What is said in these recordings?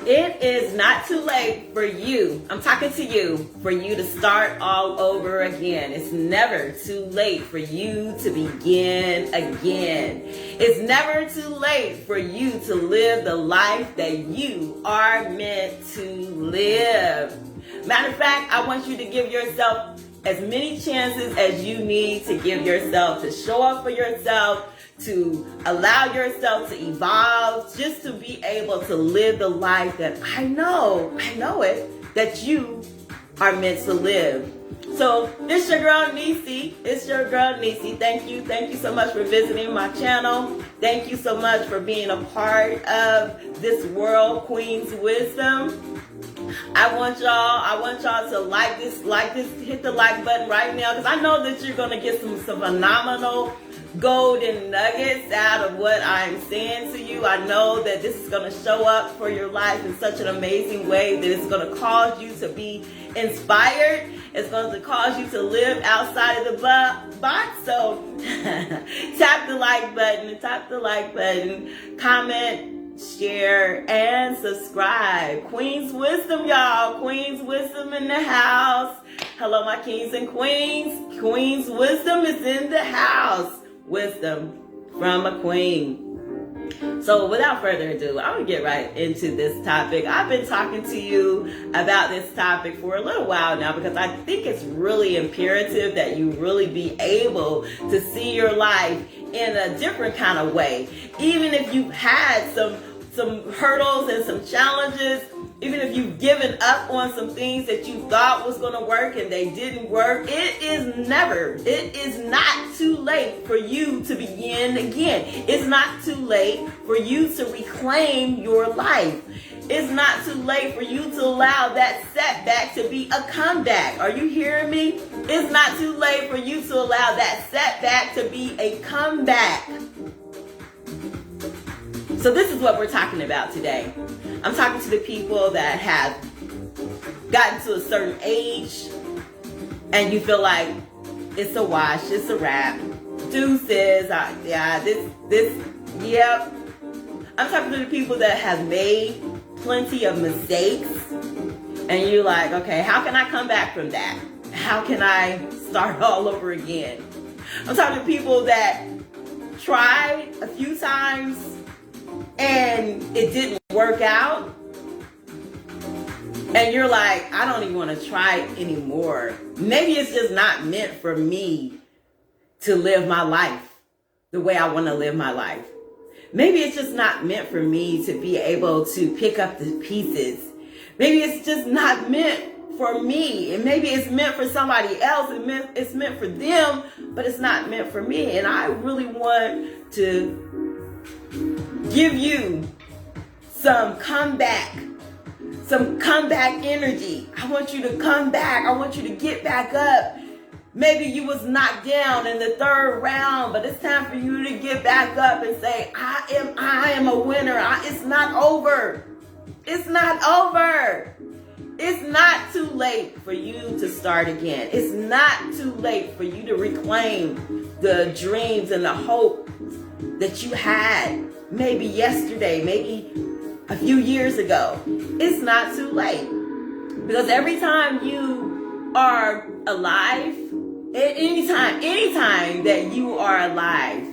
It is not too late for you. I'm talking to you, for you to start all over again. It's never too late for you to begin again. It's never too late for you to live the life that you are meant to live. Matter of fact, I want you to give yourself as many chances as you need to give yourself, to show up for yourself, to allow yourself to evolve, just to be able to live the life that I know it, that you are meant to live. So it's your girl Neicy. It's your girl Neicy. Thank you so much for visiting my channel. Thank you so much for being a part of this world, Queen's Wisdom. I want y'all to like this, hit the like button right now, because I know that you're gonna get some phenomenal golden nuggets out of what I'm saying to you. I know that this is going to show up for your life in such an amazing way that it's going to cause you to be inspired. It's going to cause you to live outside of the box. So tap the like button, comment, share, and subscribe. Queen's Wisdom, y'all. Queen's Wisdom in the house. Hello, my kings and queens. Queen's Wisdom is in the house. Wisdom from a queen. So without further ado, I'm going to get right into this topic. I've been talking to you about this topic for a little while now, because I think it's really imperative that you really be able to see your life in a different kind of way. Even if you've had some hurdles and some challenges, even if you've given up on some things that you thought was going to work and they didn't work, it is not too late for you to begin again. It's not too late for you to reclaim your life. It's not too late for you to allow that setback to be a comeback. Are you hearing me? It's not too late for you to allow that setback to be a comeback. So this is what we're talking about today. I'm talking to the people that have gotten to a certain age and you feel like it's a wash, it's a wrap. Deuces, yep. I'm talking to the people that have made plenty of mistakes and you're like, okay, how can I come back from that? How can I start all over again? I'm talking to people that tried a few times and it didn't work out, and you're like, I don't even want to try it anymore. Maybe it's just not meant for me to live my life the way I want to live my life. Maybe it's just not meant for me to be able to pick up the pieces. Maybe it's just not meant for me, and maybe it's meant for somebody else. It's meant for them, but it's not meant for me. And I really want to give you some comeback energy. I want you to come back. I want you to get back up. Maybe you was knocked down in the third round, but it's time for you to get back up and say, I am a winner. It's not over. It's not over. It's not too late for you to start again. It's not too late for you to reclaim the dreams and the hope that you had maybe yesterday, maybe a few years ago. It's not too late. Because every time you are alive, anytime that you are alive,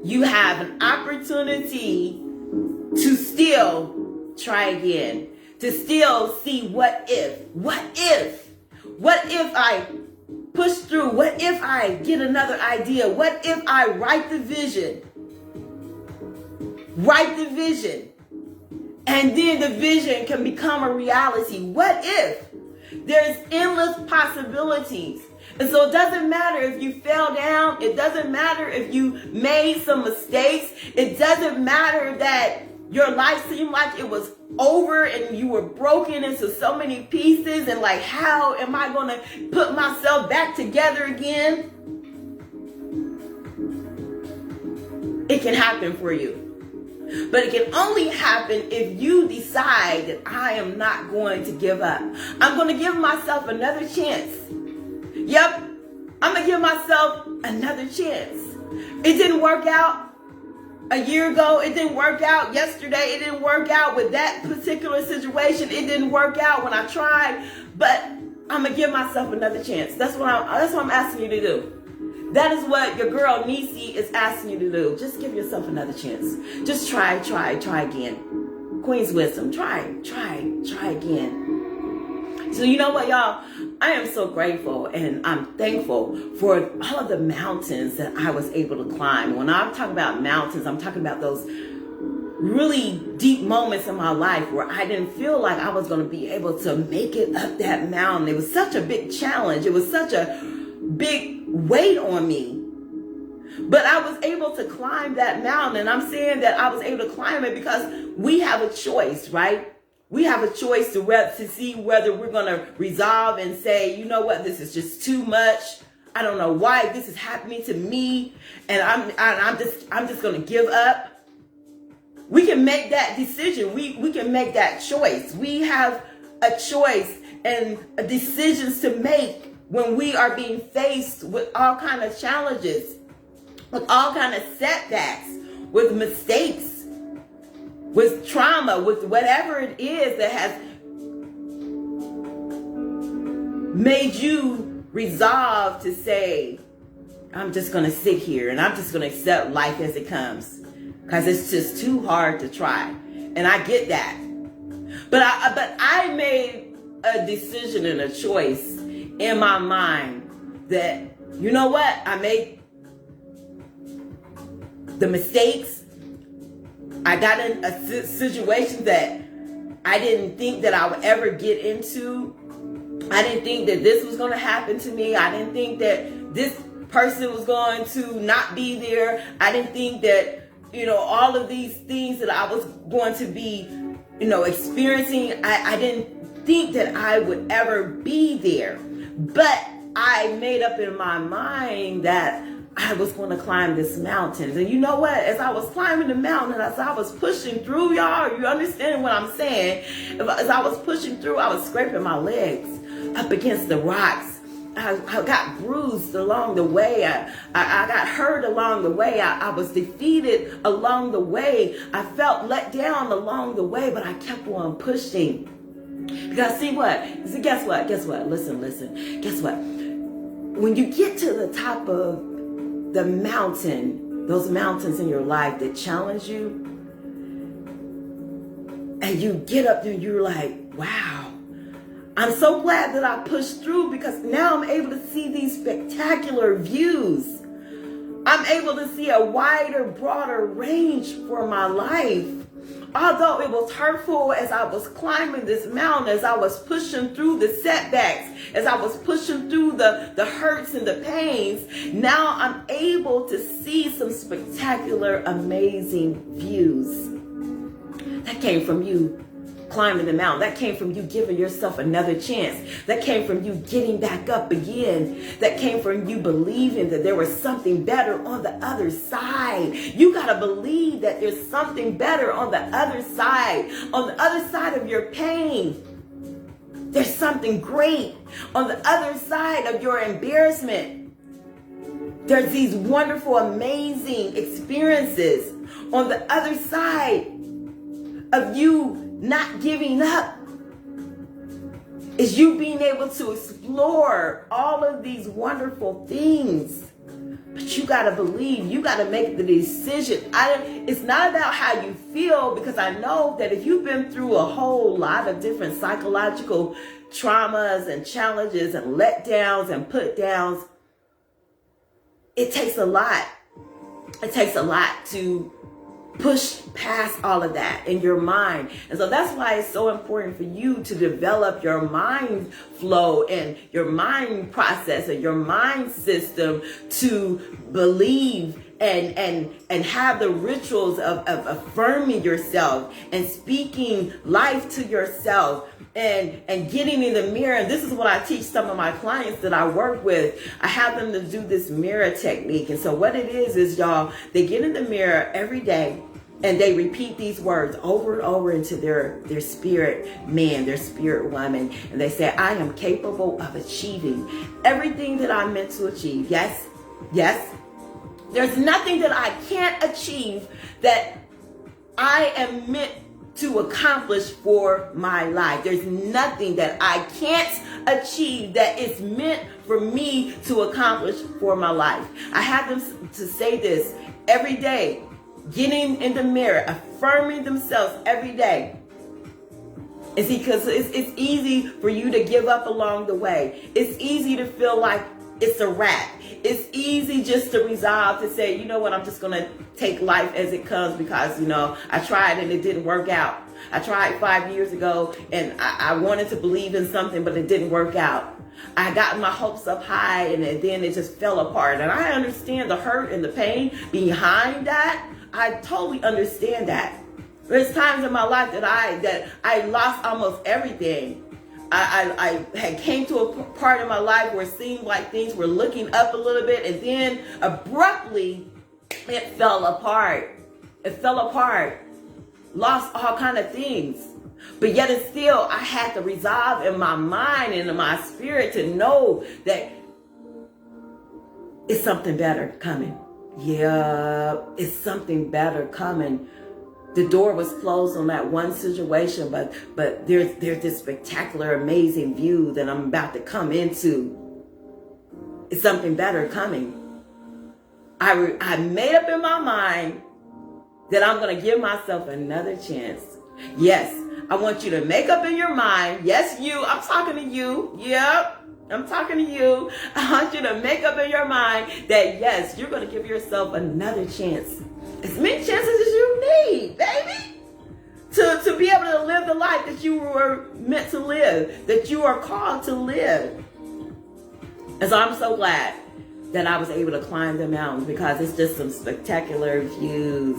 you have an opportunity to still try again, to still see what if I push through, what if I get another idea, what if I write the vision, and then the vision can become a reality. What if? There's endless possibilities. And so it doesn't matter if you fell down. It doesn't matter if you made some mistakes. It doesn't matter that your life seemed like it was over and you were broken into so many pieces and like, how am I going to put myself back together again? It can happen for you. But it can only happen if you decide that I am not going to give up. I'm going to give myself another chance. Yep, I'm going to give myself another chance. It didn't work out. A year ago, it didn't work out. Yesterday, it didn't work out with that particular situation. It didn't work out when I tried, but I'm gonna give myself another chance. That's what I'm asking you to do. That is what your girl Neicy is asking you to do. Just give yourself another chance. Just try again. Queen's wisdom. Try again. So you know what, y'all? I am so grateful and I'm thankful for all of the mountains that I was able to climb. When I'm talking about mountains, I'm talking about those really deep moments in my life where I didn't feel like I was going to be able to make it up that mountain. It was such a big challenge. It was such a big weight on me. But I was able to climb that mountain. And I'm saying that I was able to climb it because we have a choice, right? We have a choice to see whether we're going to resolve and say, you know what, this is just too much. I don't know why this is happening to me, and I'm just going to give up. We can make that decision. We can make that choice. We have a choice and decisions to make when we are being faced with all kind of challenges, with all kind of setbacks, with mistakes, with trauma, with whatever it is that has made you resolve to say, I'm just going to sit here and I'm just going to accept life as it comes because it's just too hard to try. And I get that. But I made a decision and a choice in my mind that, you know what? I made the mistakes. I got in a situation that I didn't think that I would ever get into. I didn't think that this was going to happen to me. I didn't think that this person was going to not be there. I didn't think that, all of these things that I was going to be, experiencing. I didn't think that I would ever be there. But I made up in my mind that I was going to climb this mountain. And you know what? As I was climbing the mountain, as I was pushing through, y'all, you understand what I'm saying? As I was pushing through, I was scraping my legs up against the rocks. I got bruised along the way. I got hurt along the way. I was defeated along the way. I felt let down along the way, but I kept on pushing. Because guess what? Listen. Guess what? When you get to the top of the mountain, those mountains in your life that challenge you, and you get up there and you're like, wow, I'm so glad that I pushed through because now I'm able to see these spectacular views. I'm able to see a wider, broader range for my life. Although it was hurtful as I was climbing this mountain, as I was pushing through the setbacks, as I was pushing through the hurts and the pains, now I'm able to see some spectacular, amazing views. That came from you climbing the mountain. That came from you giving yourself another chance. That came from you getting back up again. That came from you believing that there was something better on the other side. You got to believe that there's something better on the other side of your pain. There's something great on the other side of your embarrassment. There's these wonderful, amazing experiences on the other side of you not giving up. Is you being able to explore all of these wonderful things. But you got to believe, you got to make the decision. It's not about how you feel, because I know that if you've been through a whole lot of different psychological traumas and challenges and letdowns and put downs, it takes a lot. It takes a lot to push past all of that in your mind. And so that's why it's so important for you to develop your mind flow and your mind process and your mind system to believe and have the rituals of affirming yourself and speaking life to yourself and getting in the mirror. And this is what I teach some of my clients that I work with. I have them to do this mirror technique. And so what it is y'all, they get in the mirror every day and they repeat these words over and over into their spirit man, their spirit woman. And they say, I am capable of achieving everything that I'm meant to achieve. Yes, There's nothing that I can't achieve that I am meant to accomplish for my life. There's nothing that I can't achieve that is meant for me to accomplish for my life. I have them to say this every day, getting in the mirror, affirming themselves every day. And see, because it's easy for you to give up along the way. It's easy to feel like it's a wrap. It's easy just to resolve to say, you know what, I'm just going to take life as it comes because, I tried and it didn't work out. I tried 5 years ago and I wanted to believe in something, but it didn't work out. I got my hopes up high and then it just fell apart. And I understand the hurt and the pain behind that. I totally understand that. There's times in my life that I lost almost everything. I had came to a part in my life where it seemed like things were looking up a little bit, and then abruptly it fell apart. It fell apart. Lost all kind of things. But yet and still, I had to resolve in my mind and in my spirit to know that it's something better coming. Yeah, it's something better coming. The door was closed on that one situation, but there's this spectacular, amazing view that I'm about to come into. It's something better coming. I made up in my mind that I'm going to give myself another chance. Yes, I want you to make up in your mind. Yes, you. I'm talking to you. Yep. I'm talking to you. I want you to make up in your mind that yes, you're going to give yourself another chance. As many chances as you need, baby, to be able to live the life that you were meant to live, that you are called to live. And so I'm so glad that I was able to climb the mountains because it's just some spectacular views.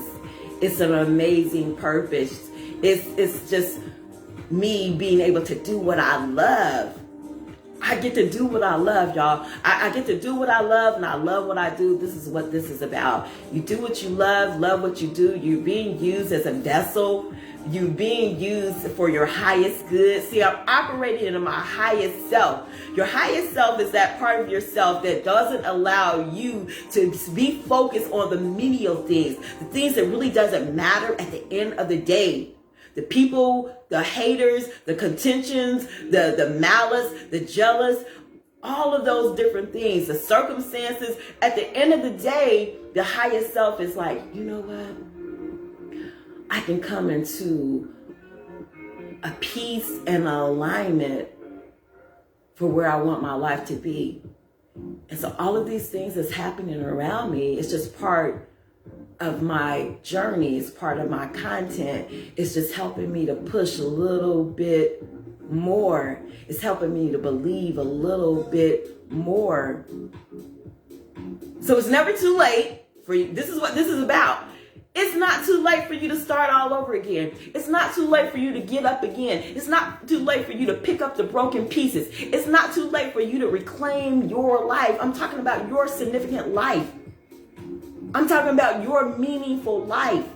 It's an amazing purpose. It's just me being able to do what I love. I get to do what I love, y'all. I get to do what I love, and I love what I do. This is what this is about. You do what you love what you do. You're being used as a vessel. You're being used for your highest good. See, I'm operating in my highest self. Your highest self is that part of yourself that doesn't allow you to be focused on the menial things, the things that really doesn't matter at the end of the day. The people, the haters, the contentions, the malice, the jealous, all of those different things, the circumstances. At the end of the day, the highest self is like, you know what? I can come into a peace and alignment for where I want my life to be. And so all of these things that's happening around me, it's just part of my journey, it's part of my content. It's just helping me to push a little bit more. It's helping me to believe a little bit more. So it's never too late for you. This is what this is about. It's not too late for you to start all over again. It's not too late for you to get up again. It's not too late for you to pick up the broken pieces. It's not too late for you to reclaim your life. I'm talking about your significant life. I'm talking about your meaningful life.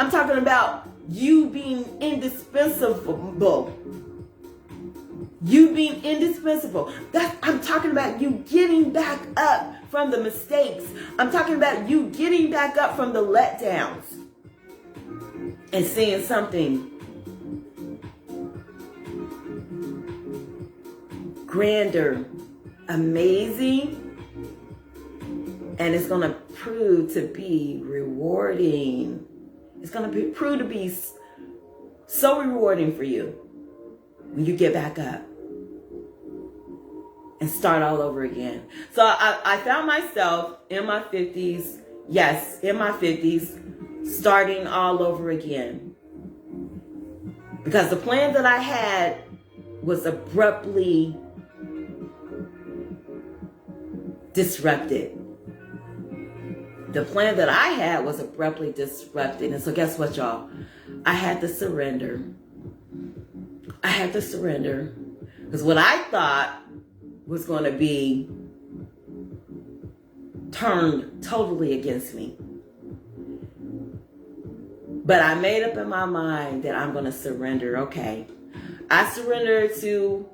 I'm talking about you being indispensable. You being indispensable. I'm talking about you getting back up from the mistakes. I'm talking about you getting back up from the letdowns and seeing something grander, amazing, and it's going to prove to be rewarding. It's going to prove to be so rewarding for you when you get back up and start all over again. So I found myself in my 50s, yes, in my 50s, starting all over again. Because the plan that I had was abruptly disrupted. The plan that I had was abruptly disrupted. And so guess what, y'all? I had to surrender. I had to surrender. Because what I thought was going to be turned totally against me. But I made up in my mind that I'm going to surrender. Okay. I surrendered to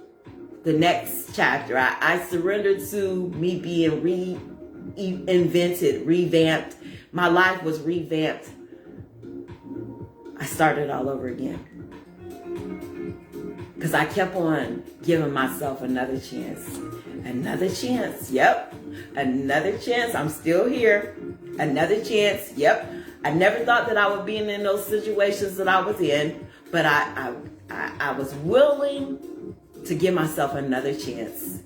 the next chapter. I surrendered to me being invented, revamped. My life was revamped. I started all over again. Because I kept on giving myself another chance. Another chance. Yep. Another chance. I'm still here. Another chance. Yep. I never thought that I would be in those situations that I was in. But I was willing to give myself another chance.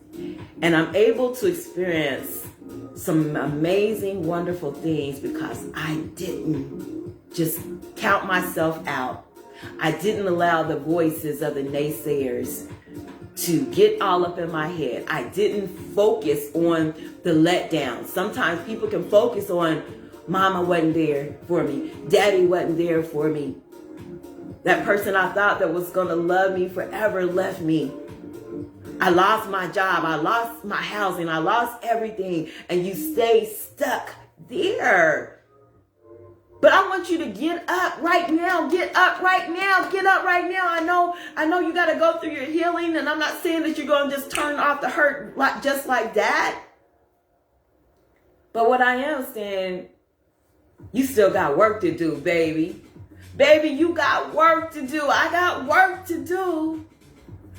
And I'm able to experience some amazing, wonderful things because I didn't just count myself out. I didn't allow the voices of the naysayers to get all up in my head. I didn't focus on the letdown. Sometimes people can focus on mama wasn't there for me. Daddy wasn't there for me. That person I thought that was going to love me forever left me. I lost my job. I lost my housing. I lost everything. And you stay stuck there. But I want you to get up right now. Get up right now. Get up right now. I know you got to go through your healing. And I'm not saying that you're going to just turn off the hurt just like that. But what I am saying, you still got work to do, baby. Baby, you got work to do. I got work to do.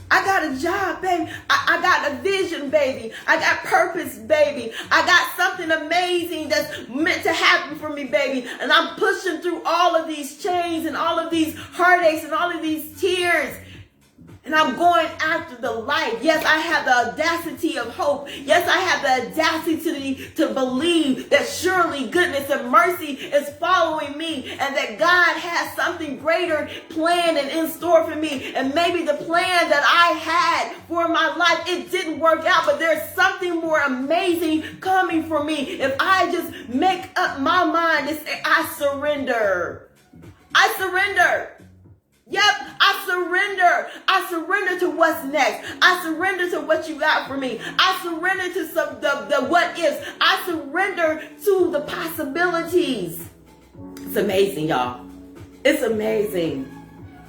I got a job, baby. I got a vision, baby. I got purpose, baby. I got something amazing that's meant to happen for me, baby. And I'm pushing through all of these chains and all of these heartaches and all of these tears. And I'm going after the light. Yes, I have the audacity of hope. Yes, I have the audacity to believe that surely goodness and mercy is following me and that God has something greater planned and in store for me. And maybe the plan that I had for my life, it didn't work out, but there's something more amazing coming for me. If I just make up my mind and say, I surrender. I surrender. Yep, I surrender. I surrender to what's next. I surrender to what you got for me. I surrender to the what ifs. I surrender to the possibilities. It's amazing, y'all. It's amazing.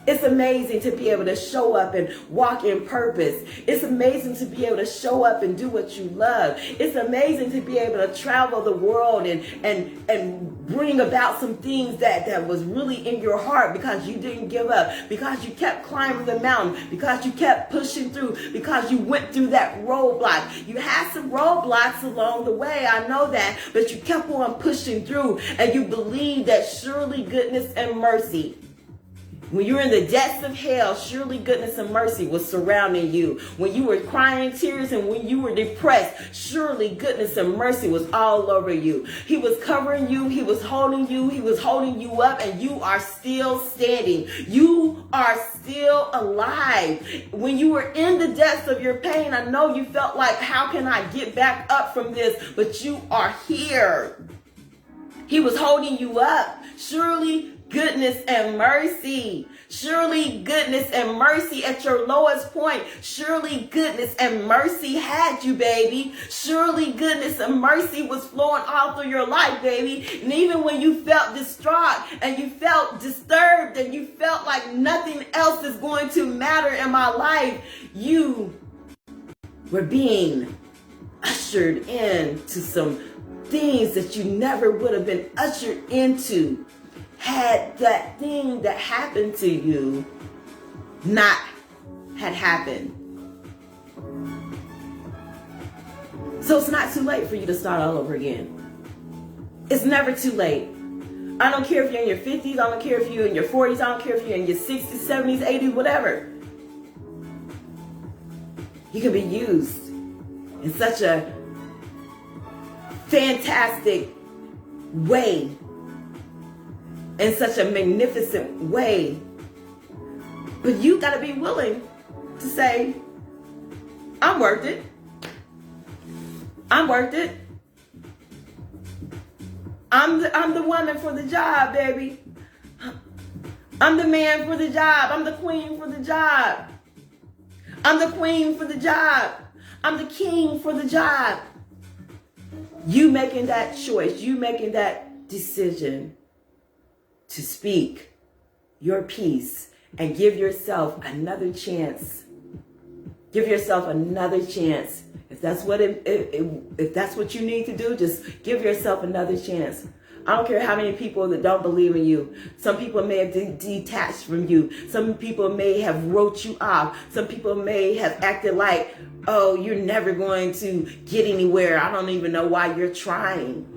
It's amazing to be able to show up and walk in purpose. It's amazing to be able to show up and do what you love. It's amazing to be able to travel the world and bring about some things that was really in your heart because you didn't give up, because you kept climbing the mountain, because you kept pushing through, because you went through that roadblock. You had some roadblocks along the way, I know that, but you kept on pushing through and you believed that surely goodness and mercy, when you were in the depths of hell, surely goodness and mercy was surrounding you. When you were crying tears and when you were depressed, surely goodness and mercy was all over you. He was covering you. He was holding you. He was holding you up, and you are still standing. You are still alive. When you were in the depths of your pain, I know you felt like, how can I get back up from this? But you are here. He was holding you up. Surely goodness and mercy. Surely goodness and mercy at your lowest point. Surely goodness and mercy had you, baby. Surely goodness and mercy was flowing all through your life, baby. And even when you felt distraught and you felt disturbed and you felt like nothing else is going to matter in my life, you were being ushered into some things that you never would have been ushered into had that thing that happened to you not had happened. So it's not too late for you to start all over again. It's never too late. I don't care if you're in your 50s, I don't care if you're in your 40s, I don't care if you're in your 60s, 70s, 80s, whatever. You can be used in such a fantastic way, in such a magnificent way. But you got to be willing to say, I'm worth it. I'm worth it. I'm the woman for the job, baby. I'm the man for the job. I'm the queen for the job. I'm the queen for the job. I'm the king for the job. You making that choice, you making that decision to speak your piece and give yourself another chance. Give yourself another chance. If that's what if that's what you need to do, just give yourself another chance. I don't care how many people that don't believe in you. Some people may have detached from you. Some people may have wrote you off. Some people may have acted like, oh, you're never going to get anywhere. I don't even know why you're trying.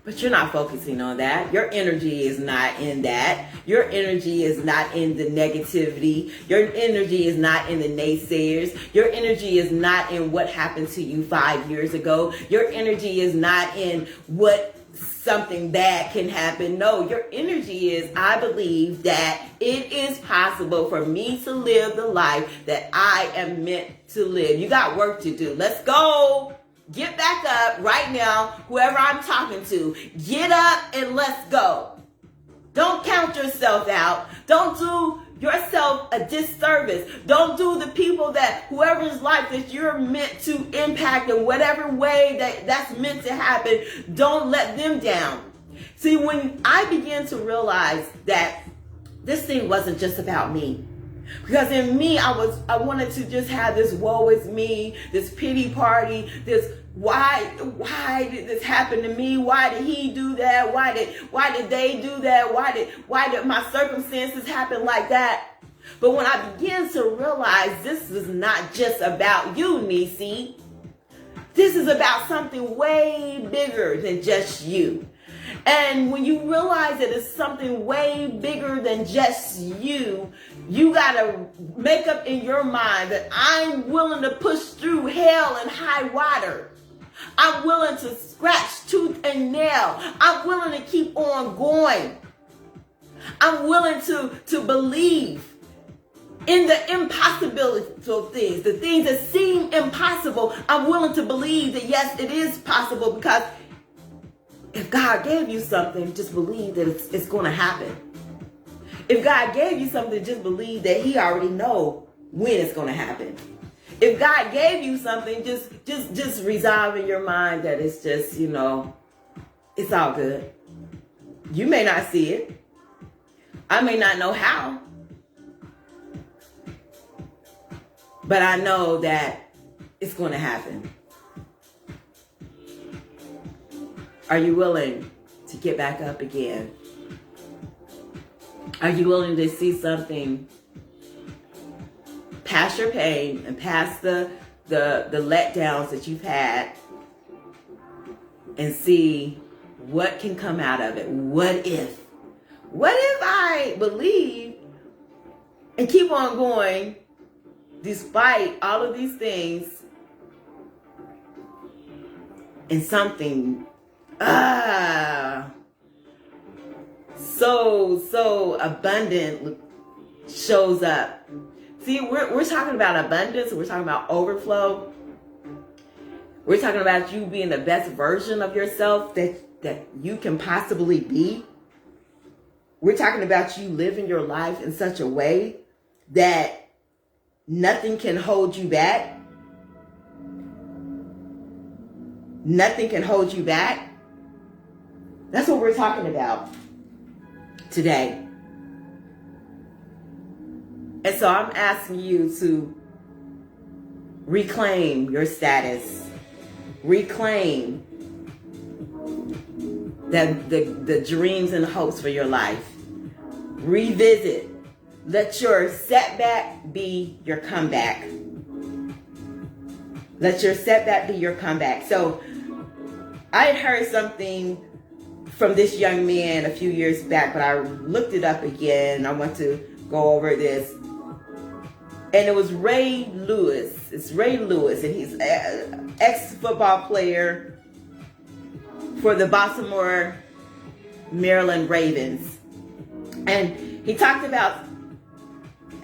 But you're not focusing on that. Your energy is not in that. Your energy is not in the negativity. Your energy is not in the naysayers. Your energy is not in what happened to you 5 years ago. Your energy is not in what something bad can happen. No, your energy is, I believe that it is possible for me to live the life that I am meant to live. You got work to do. Let's go. Get back up right now, whoever I'm talking to. Get up and let's go. Don't count yourself out. Don't do yourself a disservice. Don't do the people that, whoever's life that you're meant to impact in whatever way that's meant to happen, don't let them down. See, when I began to realize that this thing wasn't just about me, because in me, I wanted to just have this woe is me, this pity party, this why did this happen to me? Why did he do that? Why did they do that? Why did my circumstances happen like that? But when I began to realize this is not just about you, Neicy. This is about something way bigger than just you. And when you realize that it's something way bigger than just you, you got to make up in your mind that I'm willing to push through hell and high water. I'm willing to scratch tooth and nail. I'm willing to keep on going. I'm willing to believe in the impossibility of things, the things that seem impossible. I'm willing to believe that yes, it is possible, because if God gave you something, just believe that it's going to happen. If God gave you something, just believe that he already know when it's going to happen. If God gave you something, just resolve in your mind that it's just, it's all good. You may not see it. I may not know how. But I know that it's going to happen. Are you willing to get back up again? Are you willing to see something past your pain and past the letdowns that you've had, and see what can come out of it? What if I believe and keep on going despite all of these things, and something so abundant shows up? See, we're talking about abundance. We're talking about overflow. We're talking about you being the best version of yourself that you can possibly be. We're talking about you living your life in such a way that nothing can hold you back. Nothing can hold you back. That's what we're talking about today. And so I'm asking you to reclaim your status. Reclaim the dreams and hopes for your life. Revisit. Let your setback be your comeback. Let your setback be your comeback. So I had heard something from this young man a few years back, but I looked it up again. I want to go over this. And it was Ray Lewis. It's Ray Lewis, and he's an ex-football player for the Baltimore, Maryland Ravens. And he talked about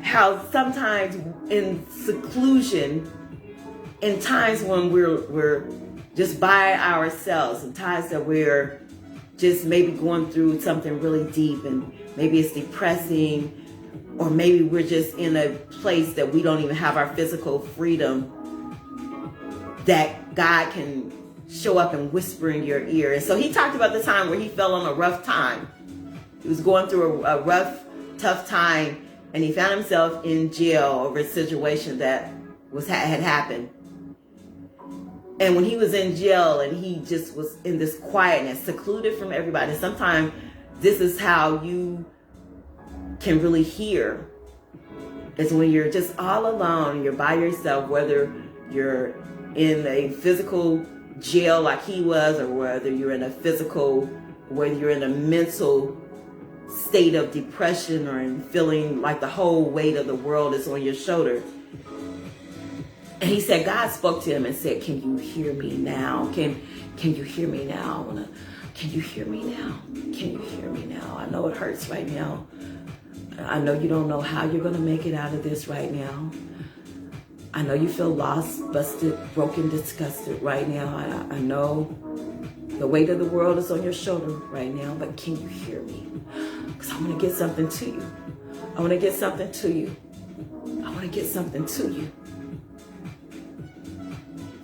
how sometimes in seclusion, in times when we're just by ourselves, in times that we're just maybe going through something really deep, and maybe it's depressing, or maybe we're just in a place that we don't even have our physical freedom, that God can show up and whisper in your ear. And so he talked about the time where he fell on a rough time. He was going through a rough, tough time, And he found himself in jail over a situation that had happened. And when he was in jail and he just was in this quietness, secluded from everybody, sometimes this is how you can really hear. It's when you're just all alone, you're by yourself, whether you're in a physical jail like he was, or whether you're in a mental state of depression, or in feeling like the whole weight of the world is on your shoulder. And he said, God spoke to him and said, can you hear me now? Can you hear me now? Can you hear me now? Can you hear me now? I know it hurts right now. I know you don't know how you're going to make it out of this right now. I know you feel lost, busted, broken, disgusted right now. I know the weight of the world is on your shoulder right now, but can you hear me? Because I want to get something to you. I want to get something to you. I want to get something to you.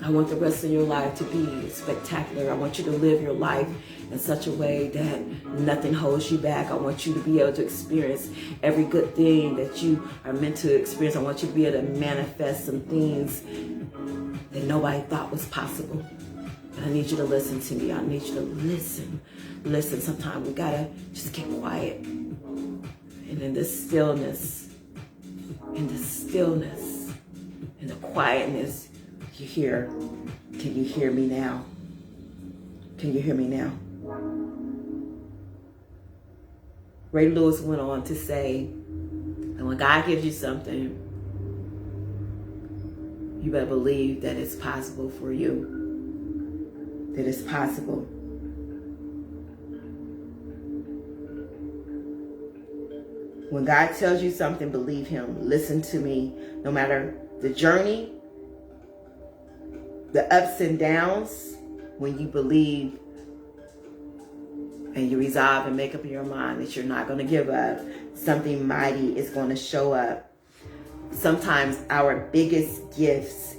I want the rest of your life to be spectacular. I want you to live your life in such a way that nothing holds you back. I want you to be able to experience every good thing that you are meant to experience. I want you to be able to manifest some things that nobody thought was possible. But I need you to listen to me. I need you to listen. Listen, sometimes we gotta just get quiet. And in this stillness, in the quietness, you hear, can you hear me now? Can you hear me now? Ray Lewis went on to say that when God gives you something, you better believe that it's possible for you. That it's possible. When God tells you something, believe him. Listen to me. No matter the journey, the ups and downs, when you believe and you resolve and make up your mind that you're not going to give up, something mighty is going to show up. Sometimes our biggest gifts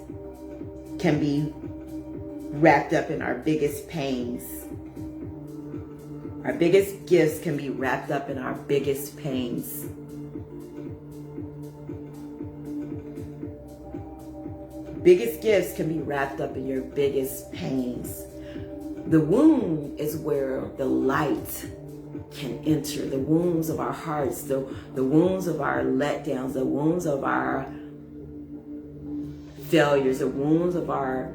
can be wrapped up in our biggest pains. Our biggest gifts can be wrapped up in our biggest pains. Biggest gifts can be wrapped up in your biggest pains. The womb is where the light can enter. The wounds of our hearts, the wounds of our letdowns, the wounds of our failures, the wounds of our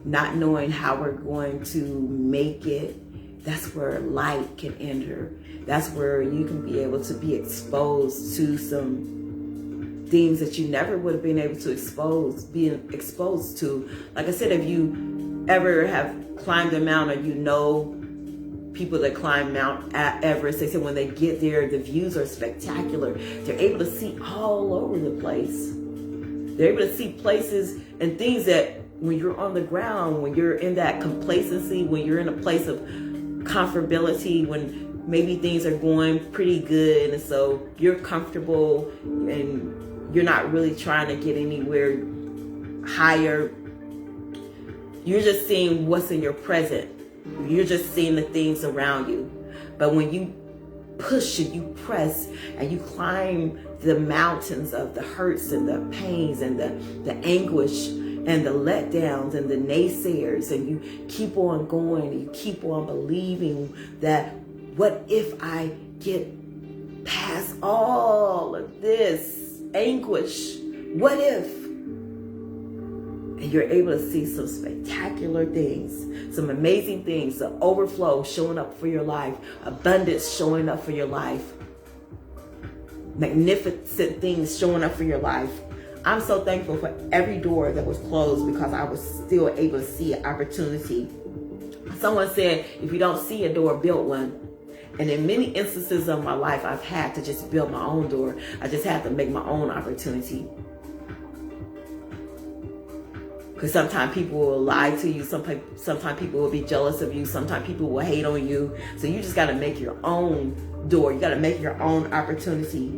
not knowing how we're going to make it. That's where light can enter. That's where you can be able to be exposed to some things that you never would have been able to being exposed to. Like I said, if you ever have climbed a mountain, you know people that climb Mount Everest, they say when they get there, the views are spectacular. They're able to see all over the place. They're able to see places and things that when you're on the ground, when you're in that complacency, when you're in a place of comfortability, when maybe things are going pretty good and so you're comfortable and you're not really trying to get anywhere higher. You're just seeing what's in your present. You're just seeing the things around you. But when you push and you press and you climb the mountains of the hurts and the pains and the anguish and the letdowns and the naysayers, and you keep on going and you keep on believing that what if I get past all of this anguish? What if? And you're able to see some spectacular things, some amazing things, the overflow showing up for your life, abundance showing up for your life, magnificent things showing up for your life. I'm so thankful for every door that was closed because I was still able to see an opportunity. Someone said, if you don't see a door, build one. And in many instances of my life, I've had to just build my own door. I just had to make my own opportunity. Because sometimes people will lie to you. Sometimes people will be jealous of you. Sometimes people will hate on you. So you just got to make your own door. You got to make your own opportunity.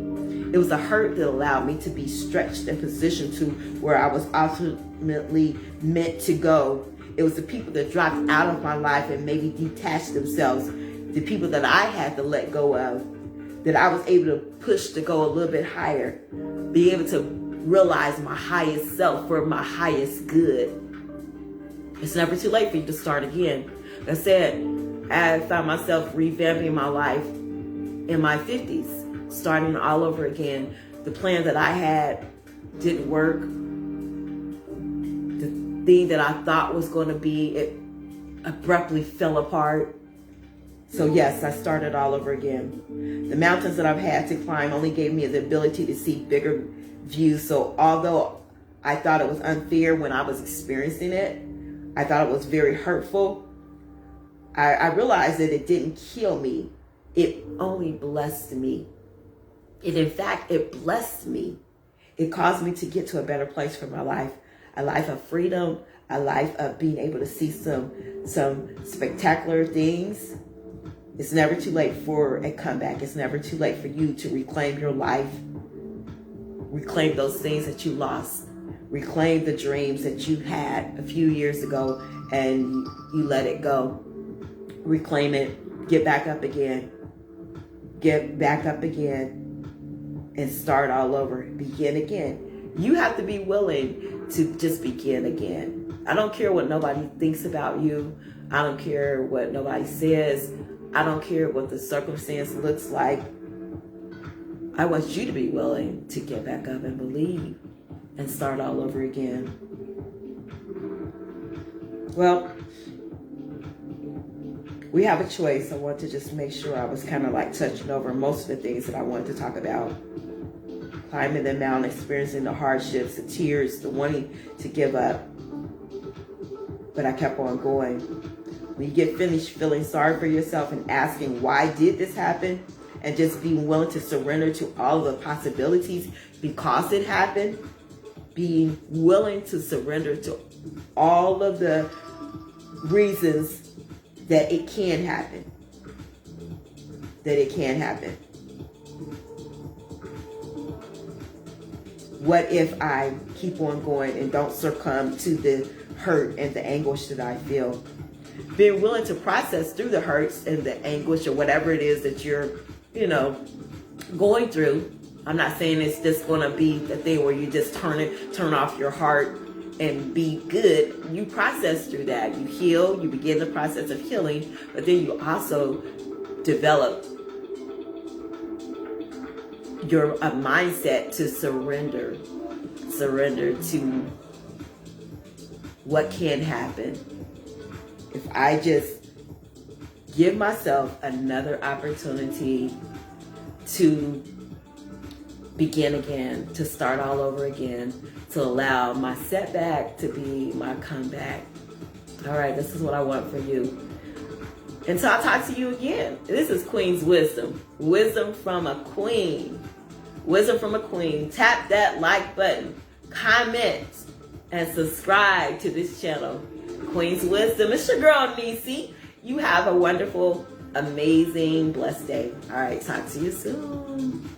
It was the hurt that allowed me to be stretched and positioned to where I was ultimately meant to go. It was the people that dropped out of my life and maybe detached themselves. The people that I had to let go of that I was able to push to go a little bit higher, be able to realize my highest self for my highest good. It's never too late for you to start again. Like I said, I found myself revamping my life in my 50s, starting all over again. The plan that I had didn't work. The thing that I thought was going to be, it abruptly fell apart. So yes, I started all over again. The mountains that I've had to climb only gave me the ability to see bigger views. So although I thought it was unfair when I was experiencing it, I thought it was very hurtful, I realized that it didn't kill me. It only blessed me. And in fact, it blessed me. It caused me to get to a better place for my life. A life of freedom, a life of being able to see some spectacular things. It's never too late for a comeback. It's never too late for you to reclaim your life. Reclaim those things that you lost. Reclaim the dreams that you had a few years ago and you let it go. Reclaim it. Get back up again. Get back up again and start all over. Begin again. You have to be willing to just begin again. I don't care what nobody thinks about you. I don't care what nobody says. I don't care what the circumstance looks like. I want you to be willing to get back up and believe and start all over again. Well, we have a choice. I want to just make sure I was kind of like touching over most of the things that I wanted to talk about. Climbing the mountain, experiencing the hardships, the tears, the wanting to give up. But I kept on going. When you get finished feeling sorry for yourself and asking, why did this happen? And just being willing to surrender to all the possibilities because it happened. Being willing to surrender to all of the reasons that it can happen. That it can happen. What if I keep on going and don't succumb to the hurt and the anguish that I feel? Being willing to process through the hurts and the anguish or whatever it is that you're, going through. I'm not saying it's just going to be the thing where you just turn off your heart and be good. You process through that. You heal. You begin the process of healing, but then you also develop a mindset to surrender to what can happen. If I just give myself another opportunity to begin again, to start all over again, to allow my setback to be my comeback. All right, this is what I want for you. Until I talk to you again, this is Queen's Wisdom. Wisdom from a queen. Wisdom from a queen. Tap that like button, comment, and subscribe to this channel. Queen's Wisdom. It's your girl, Neicy. You have a wonderful, amazing, blessed day. All right, talk to you soon.